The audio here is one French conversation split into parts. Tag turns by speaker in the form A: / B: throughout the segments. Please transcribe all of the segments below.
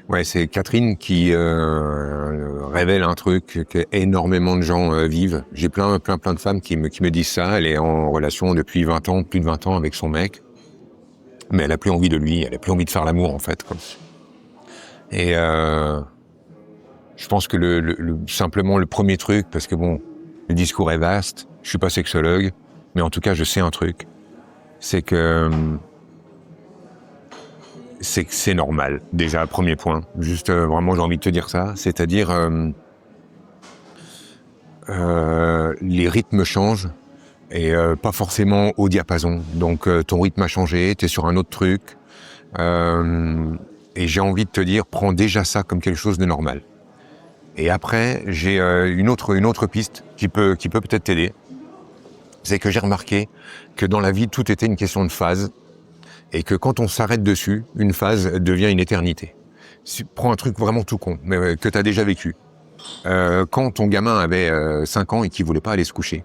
A: Ouais, c'est Catherine qui révèle un truc que énormément de gens vivent. J'ai plein de femmes qui me disent ça. Elle est en relation depuis 20 ans, plus de 20 ans avec son mec. Mais elle a plus envie de lui, elle a plus envie de faire l'amour, en fait, quoi. Et je pense que simplement le premier truc, parce que bon, le discours est vaste, je suis pas sexologue, mais en tout cas, je sais un truc. C'est que c'est normal, déjà, premier point. Juste, vraiment, j'ai envie de te dire ça. C'est-à-dire, les rythmes changent, et pas forcément au diapason. Donc, ton rythme a changé, t'es sur un autre truc. Et j'ai envie de te dire, prends déjà ça comme quelque chose de normal. Et après, j'ai une autre piste qui peut peut-être t'aider. C'est que j'ai remarqué que dans la vie, tout était une question de phase. Et que quand on s'arrête dessus, une phase devient une éternité. Prends un truc vraiment tout con, mais que tu as déjà vécu. Quand ton gamin avait 5 ans et qu'il voulait pas aller se coucher,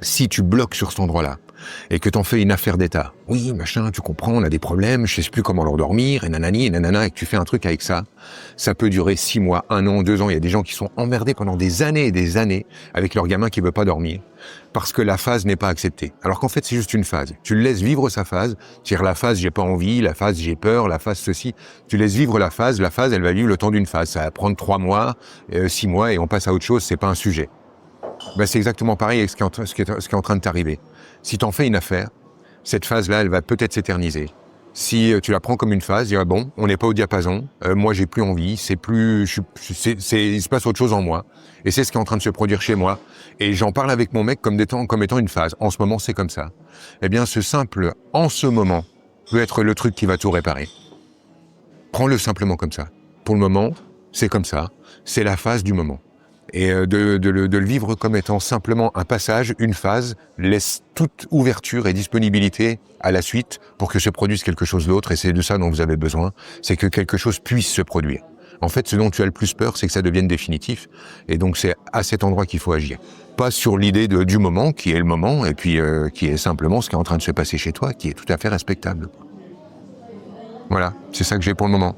A: si tu bloques sur cet endroit-là, et que t'en fais une affaire d'état, oui, machin, tu comprends, on a des problèmes, je sais plus comment l'endormir, et nanani, et nanana, et que tu fais un truc avec ça, ça peut durer 6 mois, 1 an, 2 ans. Il y a des gens qui sont emmerdés pendant des années et des années avec leur gamin qui veut pas dormir, parce que la phase n'est pas acceptée. Alors qu'en fait, c'est juste une phase. Tu le laisses vivre sa phase, c'est-à-dire la phase j'ai pas envie, la phase j'ai peur, la phase ceci. Tu laisses vivre la phase, elle va vivre le temps d'une phase. Ça va prendre 3 mois, 6 mois, et on passe à autre chose, c'est pas un sujet. Ben, c'est exactement pareil avec ce qui est en train de t'arriver. Si t'en fais une affaire, cette phase-là, elle va peut-être s'éterniser. Si tu la prends comme une phase, dire bon, on n'est pas au diapason, moi j'ai plus envie, il se passe autre chose en moi, et c'est ce qui est en train de se produire chez moi, et j'en parle avec mon mec comme étant une phase. En ce moment, c'est comme ça. Eh bien, ce simple « en ce moment » peut être le truc qui va tout réparer. Prends-le simplement comme ça. Pour le moment, c'est comme ça, c'est la phase du moment. Et de le vivre comme étant simplement un passage, une phase, laisse toute ouverture et disponibilité à la suite pour que se produise quelque chose d'autre, et c'est de ça dont vous avez besoin, c'est que quelque chose puisse se produire. En fait, ce dont tu as le plus peur, c'est que ça devienne définitif, et donc c'est à cet endroit qu'il faut agir. Pas sur l'idée du moment, qui est le moment, et puis qui est simplement ce qui est en train de se passer chez toi, qui est tout à fait respectable. Voilà, c'est ça que j'ai pour le moment.